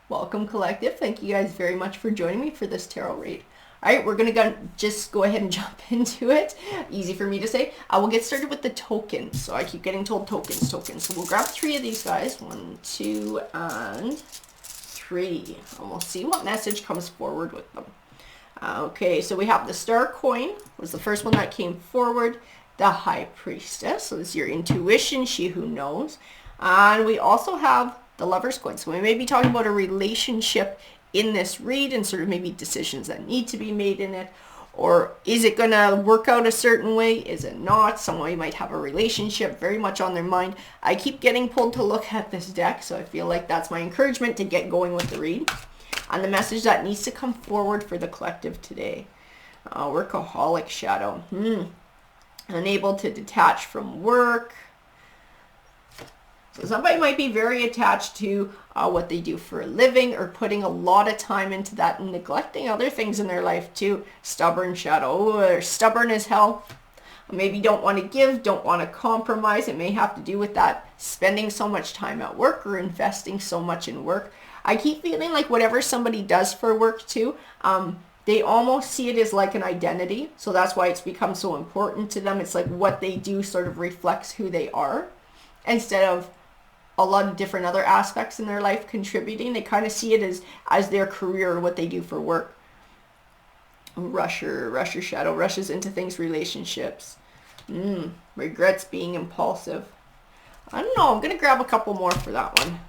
Welcome, collective. Thank you guys very much for joining me for this tarot read. All right, we're going to just go ahead and jump into it. Easy for me to say. We'll get started with the tokens. So I keep getting told tokens. So we'll grab 3 of these guys. 1, 2, and 3. And we'll see what message comes forward with them. Okay, so we have the Star coin was the first one that came forward. The High Priestess. So this is your intuition, she who knows. And we also have the Lover's coin. So we may be talking about a relationship in this read and sort of maybe decisions that need to be made in it. Or is it going to work out a certain way? Is it not? Somebody might have a relationship very much on their mind. I keep getting pulled to look at this deck, so I feel like that's my encouragement to get going with the read. And the message that needs to come forward for the collective today. Workaholic shadow. Unable to detach from work. So somebody might be very attached to what they do for a living or putting a lot of time into that and neglecting other things in their life too. Stubborn shadow. They're stubborn as hell. Maybe don't want to give, don't want to compromise. It may have to do with that spending so much time at work or investing so much in work. I keep feeling like whatever somebody does for work too, they almost see it as like an identity. So that's why it's become so important to them. It's like what they do sort of reflects who they are instead of a lot of different other aspects in their life contributing. They kind of see it as their career or what they do for work. Rusher shadow, rushes into things, relationships. Regrets being impulsive. I don't know, I'm going to grab a couple more for that one.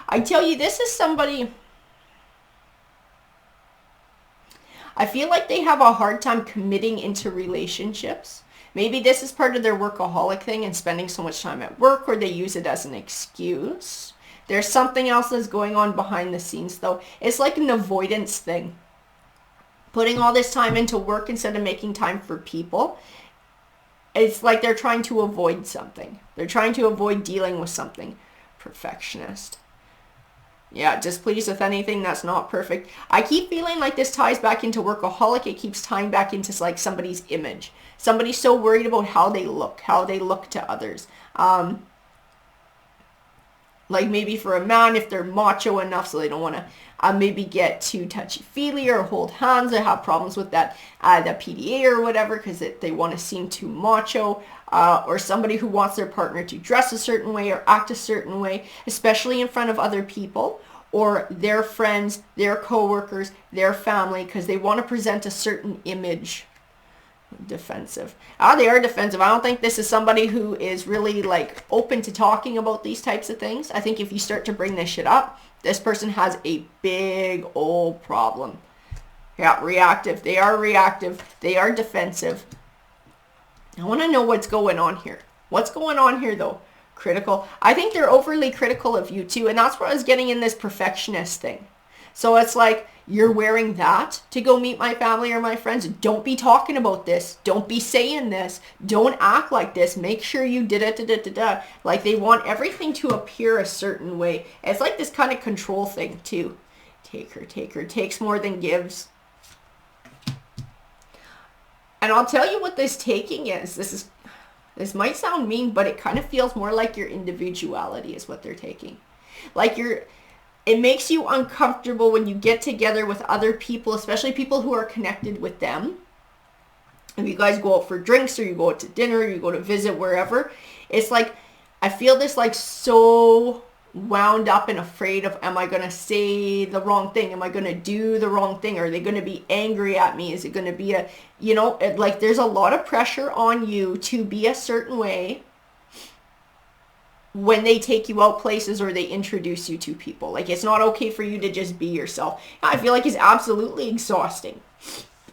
I tell you, this is somebody, I feel like they have a hard time committing into relationships. Maybe this is part of their workaholic thing and spending so much time at work, or they use it as an excuse. There's something else that's going on behind the scenes though. It's like an avoidance thing. Putting all this time into work instead of making time for people. It's like they're trying to avoid something. They're trying to avoid dealing with something. Perfectionist. Yeah, displeased with anything that's not perfect. I keep feeling like this ties back into workaholic. It keeps tying back into like somebody's image. Somebody's so worried about how they look to others. Like maybe for a man, if they're macho enough, so they don't want to maybe get too touchy-feely or hold hands. They have problems with that, the PDA or whatever, because they want to seem too macho. Or somebody who wants their partner to dress a certain way or act a certain way, especially in front of other people or their friends, their coworkers, their family, because they want to present a certain image. Defensive. They are defensive. I don't think this is somebody who is really like open to talking about these types of things. I think if you start to bring this shit up, this person has a big old problem. Yeah, reactive. They are reactive. They are defensive. I want to know what's going on here. What's going on here though? Critical. I think they're overly critical of you too. And that's what I was getting in this perfectionist thing. So it's like, you're wearing that to go meet my family or my friends. Don't be talking about this. Don't be saying this. Don't act like this. Make sure you did it. Like they want everything to appear a certain way. It's like this kind of control thing too. Taker. Takes more than gives. And I'll tell you what this taking is. This might sound mean, but it kind of feels more like your individuality is what they're taking. Like it makes you uncomfortable when you get together with other people, especially people who are connected with them. If you guys go out for drinks or you go out to dinner, or you go to visit wherever, it's like, I feel this like so wound up and afraid of, am I going to say the wrong thing? Am I going to do the wrong thing? Are they going to be angry at me? Is it going to be like there's a lot of pressure on you to be a certain way when they take you out places or they introduce you to people. Like it's not okay for you to just be yourself. I feel like it's absolutely exhausting.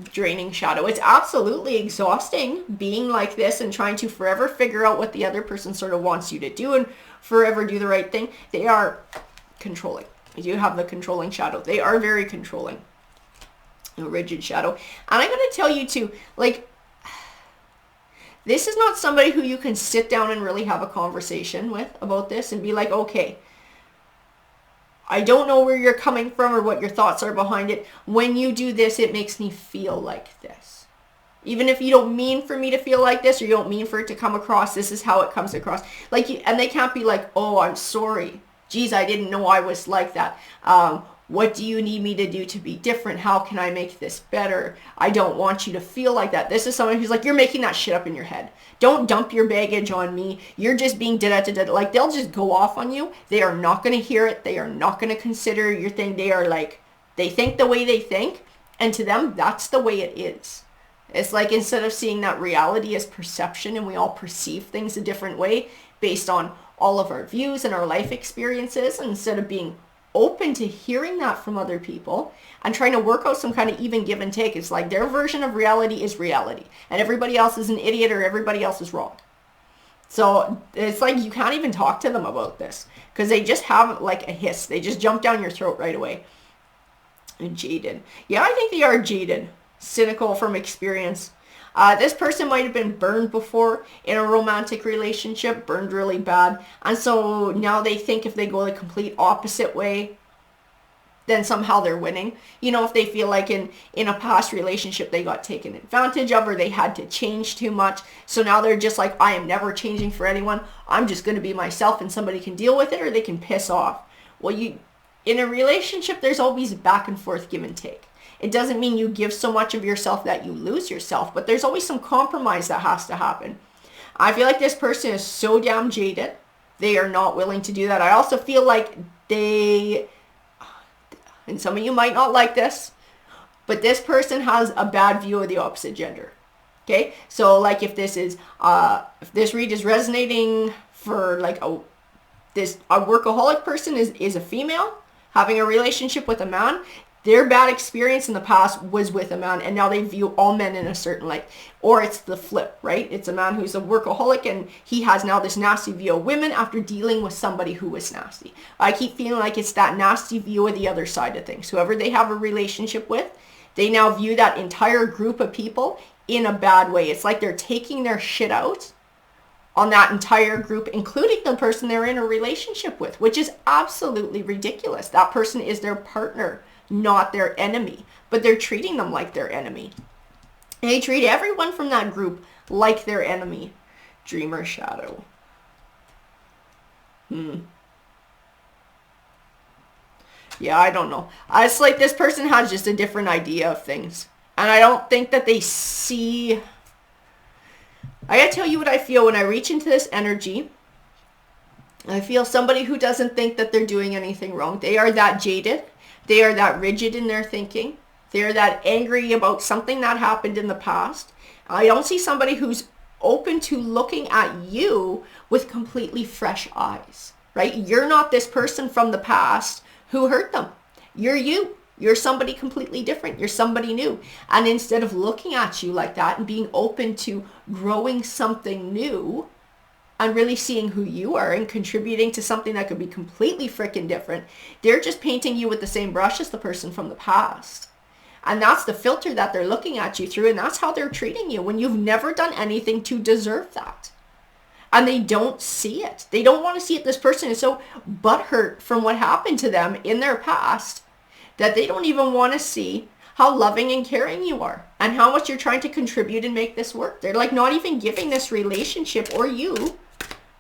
Draining shadow. It's absolutely exhausting being like this and trying to forever figure out what the other person sort of wants you to do and forever do the right thing. They are controlling. You have the controlling shadow. They are very controlling. A rigid shadow. And I'm going to tell you too, like, this is not somebody who you can sit down and really have a conversation with about this and be like, okay, I don't know where you're coming from or what your thoughts are behind it. When you do this, it makes me feel like this. Even if you don't mean for me to feel like this, or you don't mean for it to come across, this is how it comes across. Like, and they can't be like, oh, I'm sorry. Geez, I didn't know I was like that. What do you need me to do to be different? How can I make this better? I don't want you to feel like that. This is someone who's like, you're making that shit up in your head. Don't dump your baggage on me. You're just being da-da-da-da. Like, they'll just go off on you. They are not going to hear it. They are not going to consider your thing. They are like, they think the way they think. And to them, that's the way it is. It's like, instead of seeing that reality as perception and we all perceive things a different way based on all of our views and our life experiences, and instead of being open to hearing that from other people and trying to work out some kind of even give and take, it's like their version of reality is reality and everybody else is an idiot or everybody else is wrong. So it's like you can't even talk to them about this because they just have like a hiss. They just jump down your throat right away. And jaded. Yeah, I think they are jaded. Cynical from experience. This person might have been burned before in a romantic relationship, burned really bad. And so now they think if they go the complete opposite way, then somehow they're winning. You know, if they feel like in a past relationship they got taken advantage of or they had to change too much. So now they're just like, I am never changing for anyone. I'm just going to be myself and somebody can deal with it or they can piss off. Well, in a relationship, there's always back and forth give and take. It doesn't mean you give so much of yourself that you lose yourself, but there's always some compromise that has to happen. I feel like this person is so damn jaded. They are not willing to do that. I also feel like and some of you might not like this, but this person has a bad view of the opposite gender. Okay? So like if this read is resonating for like a workaholic person is a female having a relationship with a man, their bad experience in the past was with a man and now they view all men in a certain light. Or it's the flip, right? It's a man who's a workaholic and he has now this nasty view of women after dealing with somebody who was nasty. I keep feeling like it's that nasty view of the other side of things. Whoever they have a relationship with, they now view that entire group of people in a bad way. It's like they're taking their shit out on that entire group, including the person they're in a relationship with, which is absolutely ridiculous. That person is their partner, not their enemy, but they're treating them like their enemy. And they treat everyone from that group like their enemy. Dreamer shadow. Yeah, I don't know. It's like this person has just a different idea of things. And I don't think that they see... I gotta tell you what I feel when I reach into this energy. I feel somebody who doesn't think that they're doing anything wrong. They are that jaded. They are that rigid in their thinking. They are that angry about something that happened in the past. I don't see somebody who's open to looking at you with completely fresh eyes, right? You're not this person from the past who hurt them. You're you. You're somebody completely different. You're somebody new. And instead of looking at you like that and being open to growing something new and really seeing who you are and contributing to something that could be completely freaking different, they're just painting you with the same brush as the person from the past. And that's the filter that they're looking at you through, and that's how they're treating you when you've never done anything to deserve that. And they don't see it. They don't want to see it. This person is so butthurt from what happened to them in their past that they don't even want to see how loving and caring you are and how much you're trying to contribute and make this work. They're like not even giving this relationship or you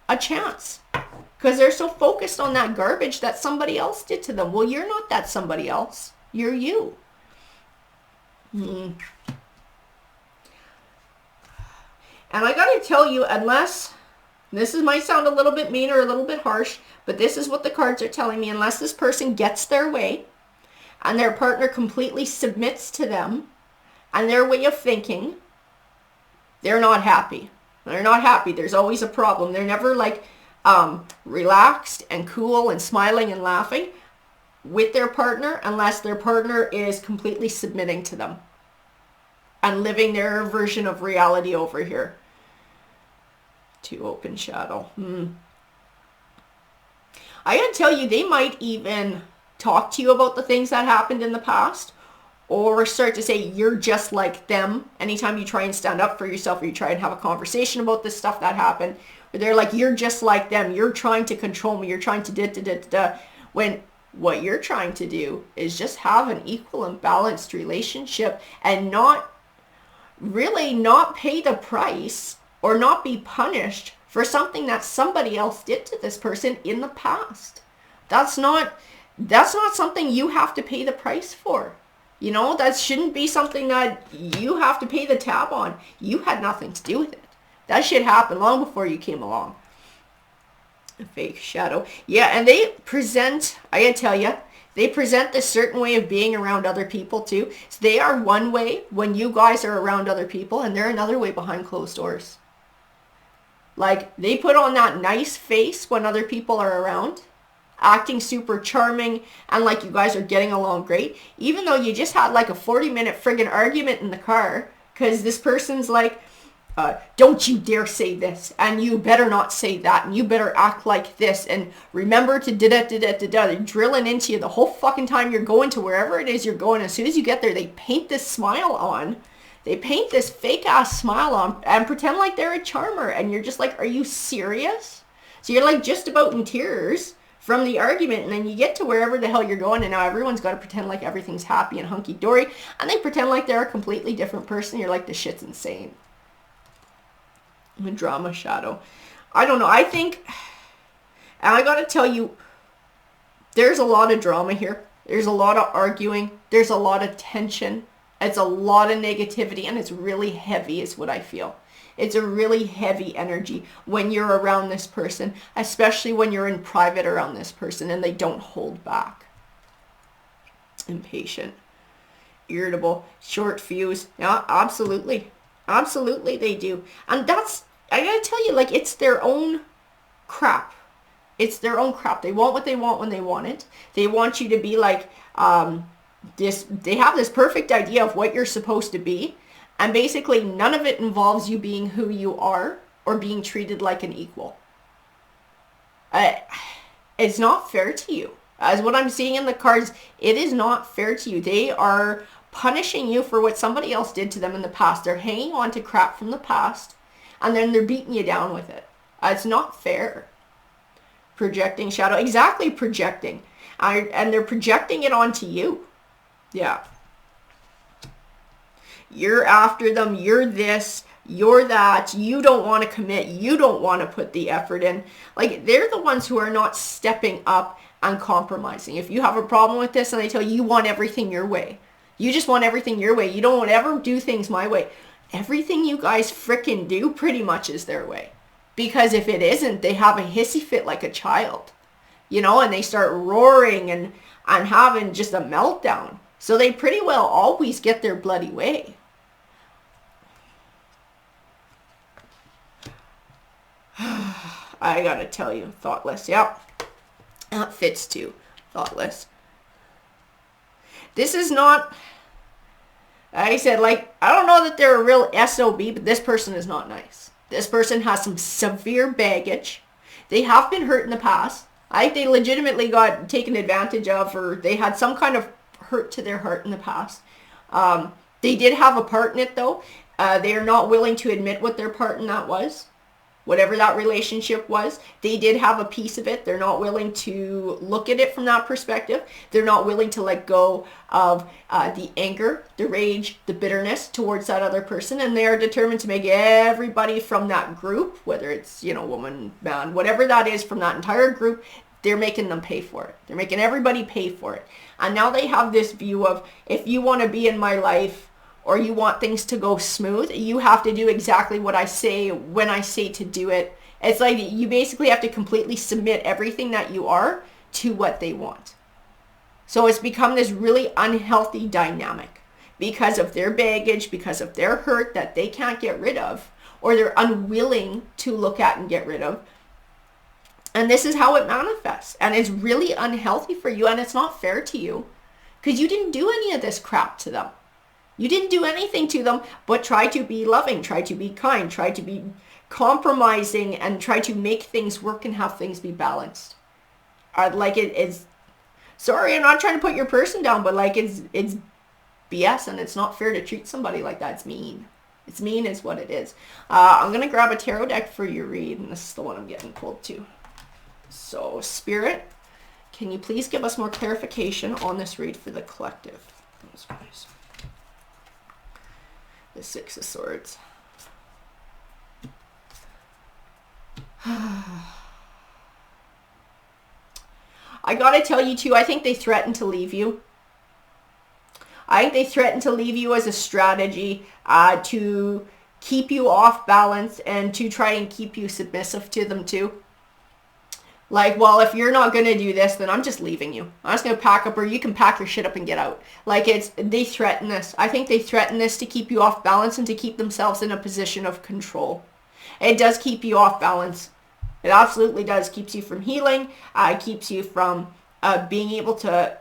a chance because they're so focused on that garbage that somebody else did to them. Well, you're not that somebody else. You're you. And I got to tell you, unless, might sound a little bit mean or a little bit harsh, but this is what the cards are telling me. Unless this person gets their way and their partner completely submits to them and their way of thinking, they're not happy. They're not happy. There's always a problem. They're never like relaxed and cool and smiling and laughing with their partner unless their partner is completely submitting to them and living their version of reality over here. To open shadow. I gotta tell you, they might even talk to you about the things that happened in the past or start to say you're just like them anytime you try and stand up for yourself or you try and have a conversation about this stuff that happened. But they're like, you're just like them. You're trying to control me. You're trying to da-da-da-da-da. When what you're trying to do is just have an equal and balanced relationship and not really not pay the price or not be punished for something that somebody else did to this person in the past. That's not something you have to pay the price for. You know, that shouldn't be something that you have to pay the tab on. You had nothing to do with it. That shit happened long before you came along. A fake shadow. Yeah, and they present, I gotta tell you, they present this certain way of being around other people too. So they are one way when you guys are around other people, and they're another way behind closed doors. Like, they put on that nice face when other people are around, acting super charming, and like you guys are getting along great, even though you just had like a 40-minute friggin' argument in the car, because this person's like, don't you dare say this, and you better not say that, and you better act like this, and remember to da-da-da-da-da-da. They're drilling into you the whole fucking time you're going to wherever it is you're going. As soon as you get there, they paint this smile on. They paint this fake-ass smile on and pretend like they're a charmer, and you're just like, are you serious? So you're like just about in tears from the argument, and then you get to wherever the hell you're going, and now everyone's got to pretend like everything's happy and hunky-dory, and they pretend like they're a completely different person. You're like, this shit's insane. The drama shadow. I don't know. I think, and I gotta tell you, there's a lot of drama here. There's a lot of arguing. There's a lot of tension. It's a lot of negativity, and it's really heavy is what I feel. It's a really heavy energy when you're around this person, especially when you're in private around this person and they don't hold back. Impatient, irritable, short fuse. Yeah, absolutely. Absolutely they do. And that's, I gotta tell you, like, it's their own crap. It's their own crap. They want what they want when they want it. They want you to be like, they have this perfect idea of what you're supposed to be. And basically none of it involves you being who you are or being treated like an equal. It's not fair to you. As what I'm seeing in the cards, it is not fair to you. They are punishing you for what somebody else did to them in the past. They're hanging on to crap from the past, and then they're beating you down with it. It's not fair. Projecting shadow. Exactly, projecting. And they're projecting it onto you. Yeah. You're after them. You're this. You're that. You don't want to commit. You don't want to put the effort in. Like, they're the ones who are not stepping up and compromising. If you have a problem with this and they tell you you want everything your way, you just want everything your way, you don't ever do things my way, everything you guys frickin' do pretty much is their way. Because if it isn't, they have a hissy fit like a child, you know, and they start roaring and having just a meltdown. So they pretty well always get their bloody way. I gotta tell you, thoughtless. Yep. That fits too. Thoughtless. This is not, like I said, like, I don't know that they're a real SOB, but this person is not nice. This person has some severe baggage. They have been hurt in the past. I think they legitimately got taken advantage of, or they had some kind of hurt to their heart in the past. They did have a part in it, though. They are not willing to admit what their part in that was. Whatever that relationship was, they did have a piece of it. They're not willing to look at it from that perspective. They're not willing to let go of the anger, the rage, the bitterness towards that other person. And they are determined to make everybody from that group, whether it's, you know, woman, man, whatever that is, from that entire group, they're making them pay for it. They're making everybody pay for it. And now they have this view of, if you want to be in my life, or you want things to go smooth, you have to do exactly what I say when I say to do it. It's like you basically have to completely submit everything that you are to what they want. So it's become this really unhealthy dynamic because of their baggage, because of their hurt that they can't get rid of, or they're unwilling to look at and get rid of. And this is how it manifests. And it's really unhealthy for you, and it's not fair to you because you didn't do any of this crap to them. You didn't do anything to them, but try to be loving, try to be kind, try to be compromising, and try to make things work and have things be balanced. Like, it is, sorry, I'm not trying to put your person down, but like, it's BS, and it's not fair to treat somebody like that. It's mean. It's mean is what it is. I'm going to grab a tarot deck for your read, and this is the one I'm getting pulled to. So, Spirit, can you please give us more clarification on this read for the collective? Those guys. The Six of Swords. I gotta tell you too, I think they threaten to leave you. I think they threaten to leave you as a strategy to keep you off balance and to try and keep you submissive to them too. Like, well, if you're not going to do this, then I'm just leaving you. I'm just going to pack up, or you can pack your shit up and get out. Like, they threaten this. I think they threaten this to keep you off balance and to keep themselves in a position of control. It does keep you off balance. It absolutely does. Keeps you from healing. Keeps you from being able to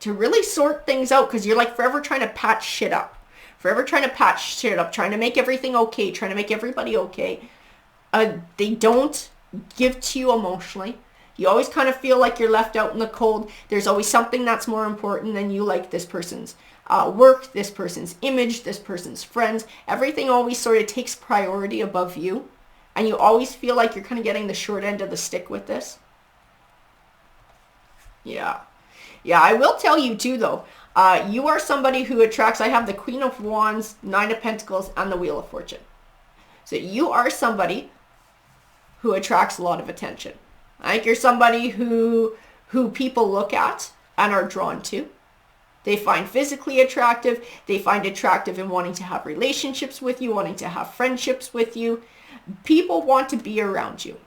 really sort things out, because you're like forever trying to patch shit up. Forever trying to patch shit up, trying to make everything okay, trying to make everybody okay. They don't give to you emotionally. You always kind of feel like you're left out in the cold. There's always something that's more important than you, like this person's work, this person's image, this person's friends. Everything always sort of takes priority above you. And you always feel like you're kind of getting the short end of the stick with this. Yeah. Yeah, I will tell you too, though. You are somebody who attracts, I have the Queen of Wands, Nine of Pentacles, and the Wheel of Fortune. So you are somebody who attracts a lot of attention. I think you're somebody who people look at and are drawn to. They find physically attractive. They find attractive in wanting to have relationships with you, wanting to have friendships with you. People want to be around you.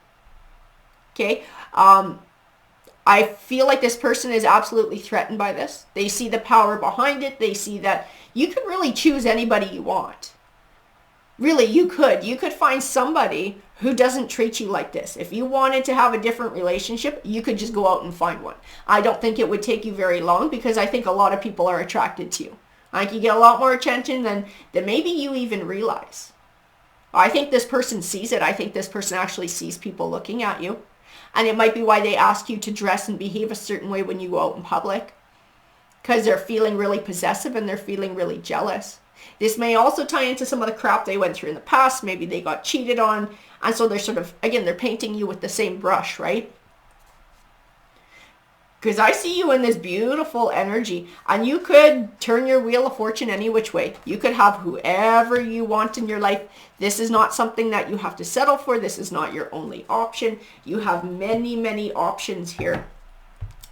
Okay? I feel like this person is absolutely threatened by this. They see the power behind it. They see that you can really choose anybody you want. Really, you could. You could find somebody who doesn't treat you like this. If you wanted to have a different relationship, you could just go out and find one. I don't think it would take you very long, because I think a lot of people are attracted to you. I think you get a lot more attention than maybe you even realize. I think this person sees it. I think this person actually sees people looking at you. And it might be why they ask you to dress and behave a certain way when you go out in public, because they're feeling really possessive and they're feeling really jealous. This may also tie into some of the crap they went through in the past. Maybe they got cheated on. And so they're sort of, again, they're painting you with the same brush, right? Because I see you in this beautiful energy, and you could turn your Wheel of Fortune any which way. You could have whoever you want in your life. This is not something that you have to settle for. This is not your only option. You have many, many options here.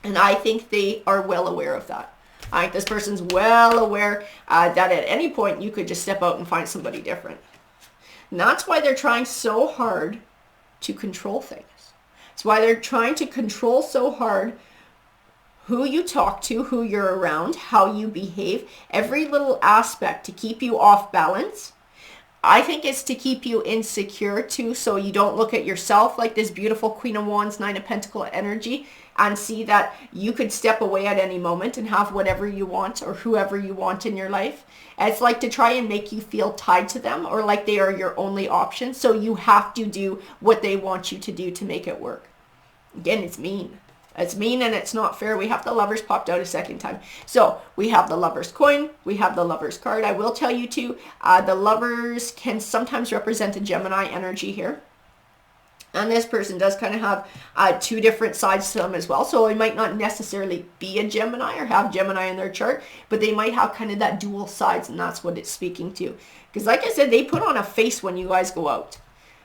And I think they are well aware of that. I think this person's well aware that at any point you could just step out and find somebody different. And that's why they're trying so hard to control things. It's why they're trying to control so hard who you talk to, who you're around, how you behave, every little aspect to keep you off balance. I think it's to keep you insecure too, so you don't look at yourself like this beautiful Queen of Wands, Nine of Pentacles energy, and see that you could step away at any moment and have whatever you want or whoever you want in your life. It's like to try and make you feel tied to them, or like they are your only option, so you have to do what they want you to do to make it work. Again, it's mean. It's mean and it's not fair. We have the Lovers popped out a second time. So we have the Lovers coin. We have the Lovers card. I will tell you too, the Lovers can sometimes represent a Gemini energy here. And this person does kind of have two different sides to them as well. So it might not necessarily be a Gemini or have Gemini in their chart, but they might have kind of that dual sides, and that's what it's speaking to. Because like I said, they put on a face when you guys go out.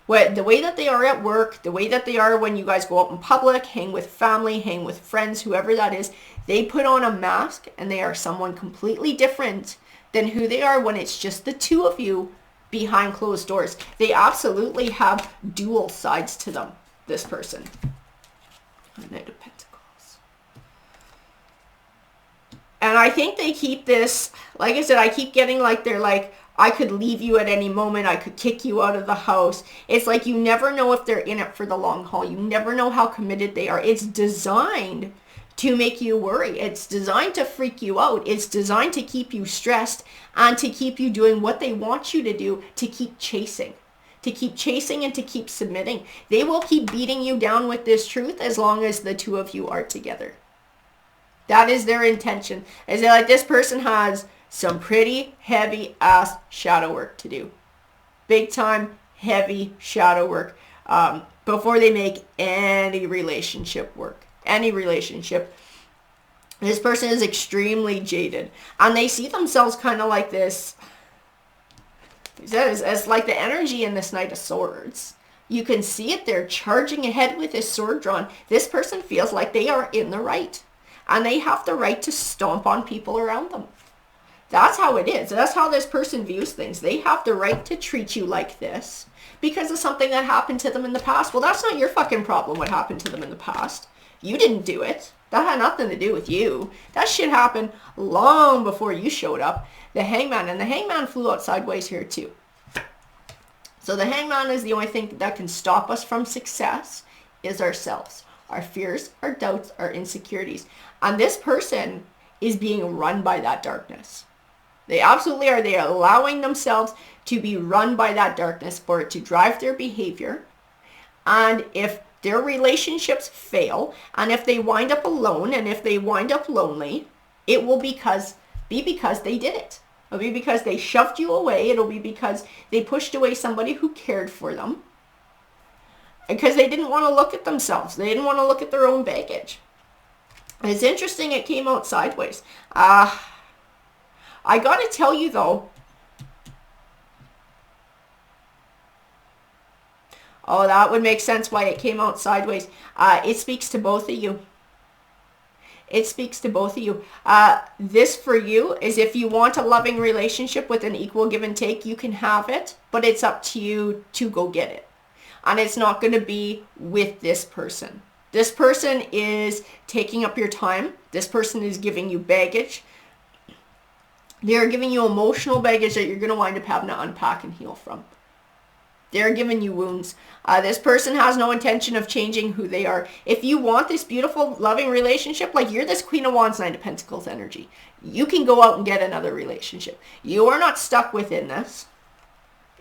The way that they are at work, the way that they are when you guys go out in public, hang with family, hang with friends, whoever that is, they put on a mask and they are someone completely different than who they are when it's just the two of you behind closed doors. They absolutely have dual sides to them, this person. Knight of Pentacles. And I think they keep this, like I said, I keep getting like they're like, I could leave you at any moment. I could kick you out of the house. It's like you never know if they're in it for the long haul. You never know how committed they are. It's designed to make you worry. It's designed to freak you out. It's designed to keep you stressed and to keep you doing what they want you to do, to keep chasing. To keep chasing and to keep submitting. They will keep beating you down with this truth as long as the two of you are together. That is their intention. Is that like this person has some pretty heavy ass shadow work to do. Big time heavy shadow work before they make any relationship work. Any relationship. This person is extremely jaded. And they see themselves kind of like this. As like the energy in this Knight of Swords. You can see it there, charging ahead with his sword drawn. This person feels like they are in the right. And they have the right to stomp on people around them. That's how it is. That's how this person views things. They have the right to treat you like this because of something that happened to them in the past. Well, that's not your fucking problem what happened to them in the past. You didn't do it. That had nothing to do with you. That shit happened long before you showed up. The Hangman, and the Hangman flew out sideways here too. So the Hangman is the only thing that can stop us from success is ourselves. Our fears, our doubts, our insecurities. And this person is being run by that darkness. They absolutely are. They are allowing themselves to be run by that darkness for it to drive their behavior. And if their relationships fail, and if they wind up alone, and if they wind up lonely, it will be because they did it. It'll be because they shoved you away. It'll be because they pushed away somebody who cared for them. Because they didn't want to look at themselves. They didn't want to look at their own baggage. It's interesting it came out sideways. I got to tell you though. Oh, that would make sense why it came out sideways. It speaks to both of you. It speaks to both of you. This for you is if you want a loving relationship with an equal give and take, you can have it, but it's up to you to go get it. And it's not going to be with this person. This person is taking up your time. This person is giving you baggage. They're giving you emotional baggage that you're going to wind up having to unpack and heal from. They're giving you wounds. This person has no intention of changing who they are. If you want this beautiful, loving relationship, like you're this Queen of Wands, Knight of Pentacles energy, you can go out and get another relationship. You are not stuck within this.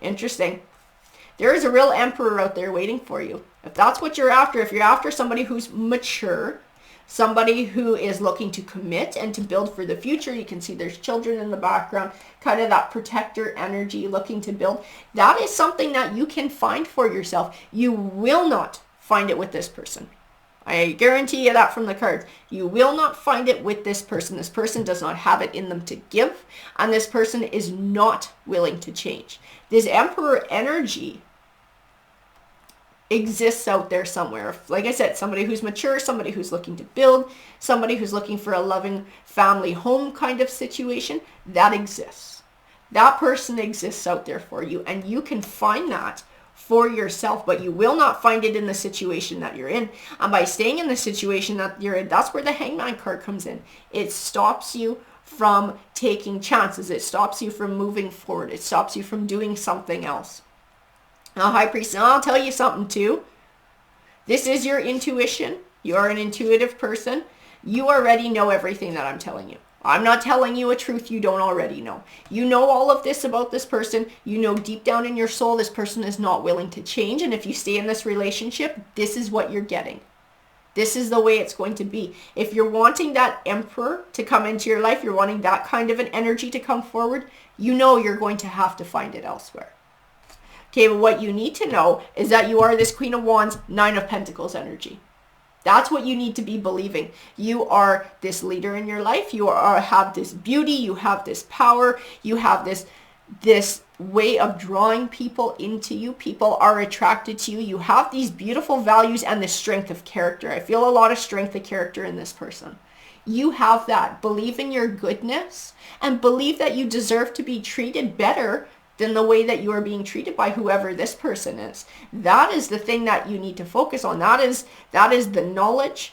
Interesting. There is a real emperor out there waiting for you. If that's what you're after, if you're after somebody who's mature, somebody who is looking to commit and to build for the future, you can see there's children in the background, kind of that protector energy looking to build. That is something that you can find for yourself. You will not find it with this person. I guarantee you that from the cards. You will not find it with this person. This person does not have it in them to give, and this person is not willing to change. This Emperor energy exists out there somewhere. Like I said, somebody who's mature, somebody who's looking to build, somebody who's looking for a loving family home kind of situation, that exists. That person exists out there for you, and you can find that for yourself, but you will not find it in the situation that you're in. And by staying in the situation that you're in, that's where the Hangman card comes in. It stops you from taking chances. It stops you from moving forward. It stops you from doing something else. Now, High Priest, and I'll tell you something too. This is your intuition. You are an intuitive person. You already know everything that I'm telling you. I'm not telling you a truth you don't already know. You know all of this about this person. You know deep down in your soul this person is not willing to change. And if you stay in this relationship, this is what you're getting. This is the way it's going to be. If you're wanting that Emperor to come into your life, you're wanting that kind of an energy to come forward, you know you're going to have to find it elsewhere. Okay, but what you need to know is that you are this Queen of Wands, Nine of Pentacles energy. That's what you need to be believing. You are this leader in your life. You have this beauty. You have this power. You have this way of drawing people into you. People are attracted to you. You have these beautiful values and this strength of character. I feel a lot of strength of character in this person. You have that. Believe in your goodness and believe that you deserve to be treated better than the way that you are being treated by whoever this person is. That is the thing that you need to focus on. That is the knowledge,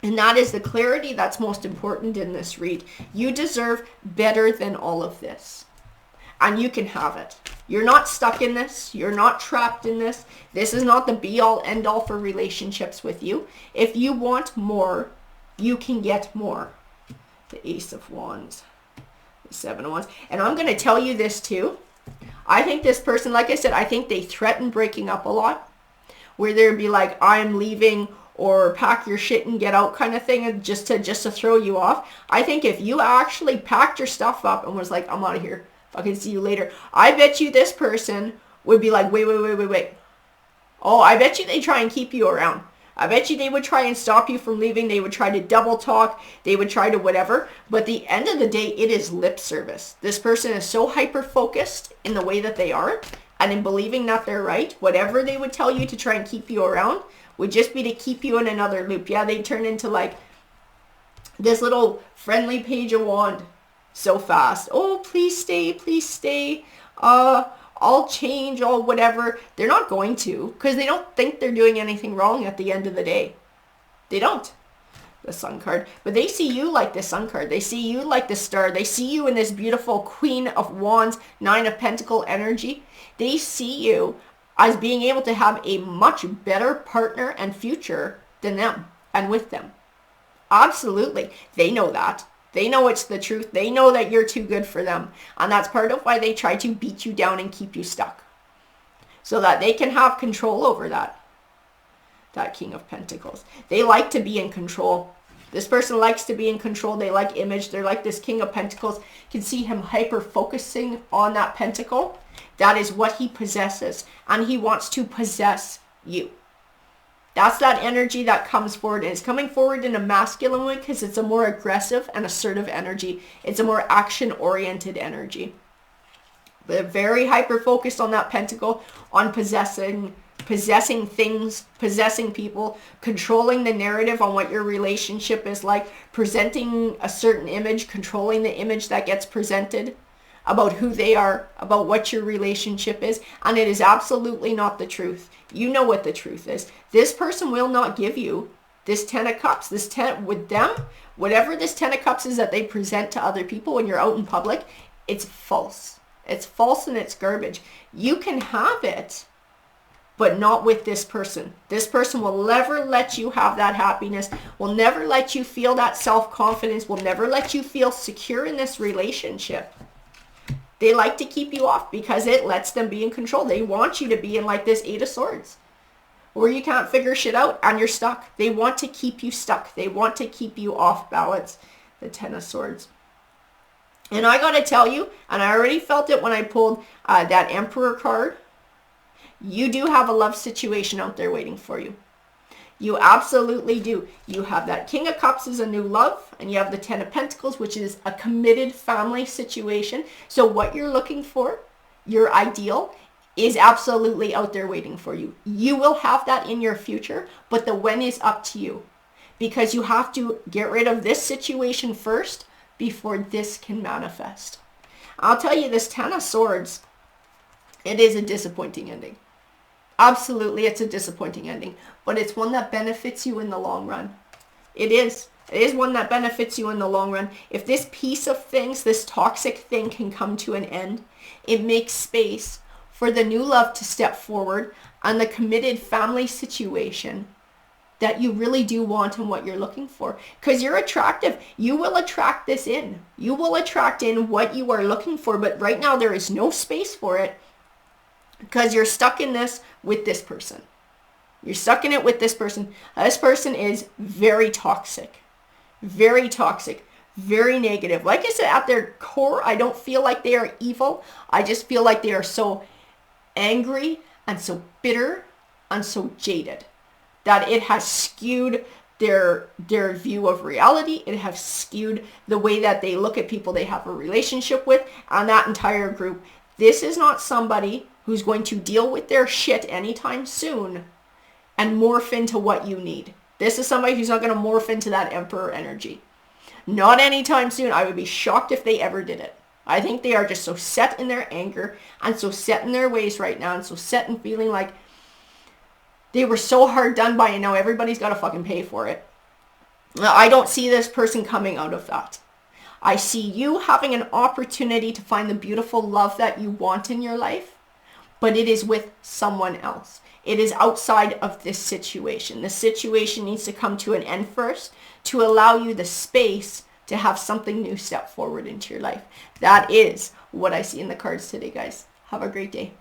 and that is the clarity that's most important in this read. You deserve better than all of this, and you can have it. You're not stuck in this. You're not trapped in this. This is not the be-all, end-all for relationships with you. If you want more, you can get more. The Ace of Wands. Seven of Wands. And I'm going to tell you this too. I think this person, like I said, I think they threaten breaking up a lot. Where they'd be like, I'm leaving, or pack your shit and get out kind of thing, and just to throw you off. I think if you actually packed your stuff up and was like, I'm out of here, fucking see you later, I bet you this person would be like, wait. Oh, I bet you they try and keep you around. I bet you they would try and stop you from leaving. They would try to double talk. They would try to whatever. But at the end of the day, it is lip service. This person is so hyper-focused in the way that they are and in believing that they're right. Whatever they would tell you to try and keep you around would just be to keep you in another loop. Yeah, they turn into like this little friendly page of wand so fast. Oh, please stay, please stay. I'll change, I'll whatever. They're not going to, because they don't think they're doing anything wrong at the end of the day. They don't. The Sun card. But they see you like the Sun card. They see you like the Star. They see you in this beautiful Queen of Wands, Nine of Pentacle energy. They see you as being able to have a much better partner and future than them and with them. Absolutely. They know that. They know it's the truth. They know that you're too good for them. And that's part of why they try to beat you down and keep you stuck. So that they can have control over that. That King of Pentacles. They like to be in control. This person likes to be in control. They like image. They're like this King of Pentacles. You can see him hyper-focusing on that pentacle. That is what he possesses. And he wants to possess you. That's that energy that comes forward, and it's coming forward in a masculine way because it's a more aggressive and assertive energy. It's a more action-oriented energy. They're very hyper-focused on that pentacle, on possessing things, possessing people, controlling the narrative on what your relationship is like, presenting a certain image, controlling the image that gets presented about who they are, about what your relationship is, and it is absolutely not the truth. You know what the truth is. This person will not give you this 10 of Cups. With them, whatever this 10 of Cups is that they present to other people when you're out in public, it's false. It's false and it's garbage. You can have it, but not with this person. This person will never let you have that happiness, will never let you feel that self-confidence, will never let you feel secure in this relationship. They like to keep you off because it lets them be in control. They want you to be in like this 8 of Swords where you can't figure shit out and you're stuck. They want to keep you stuck. They want to keep you off balance. The 10 of Swords. And I got to tell you, and I already felt it when I pulled that Emperor card, you do have a love situation out there waiting for you. You absolutely do. You have that King of Cups is a new love, and you have the 10 of Pentacles, which is a committed family situation. So what you're looking for, your ideal, is absolutely out there waiting for you. You will have that in your future, but the when is up to you. Because you have to get rid of this situation first before this can manifest. I'll tell you, this 10 of Swords, it is a disappointing ending. Absolutely, it's a disappointing ending, but it's one that benefits you in the long run. It is. It is one that benefits you in the long run. If this piece of things, this toxic thing can come to an end, it makes space for the new love to step forward and the committed family situation that you really do want and what you're looking for. Because you're attractive. You will attract this in. You will attract in what you are looking for, but right now there is no space for it. Because you're stuck in this with this person. You're stuck in it with this person. This person is very toxic. Very toxic. Very negative. Like I said, at their core, I don't feel like they are evil. I just feel like they are so angry and so bitter and so jaded that it has skewed their view of reality. It has skewed the way that they look at people they have a relationship with and that entire group. This is not somebody who's going to deal with their shit anytime soon and morph into what you need. This is somebody who's not going to morph into that Emperor energy. Not anytime soon. I would be shocked if they ever did it. I think they are just so set in their anger and so set in their ways right now and so set in feeling like they were so hard done by and now everybody's got to fucking pay for it. I don't see this person coming out of that. I see you having an opportunity to find the beautiful love that you want in your life, but it is with someone else. It is outside of this situation. This situation needs to come to an end first to allow you the space to have something new step forward into your life. That is what I see in the cards today, guys. Have a great day.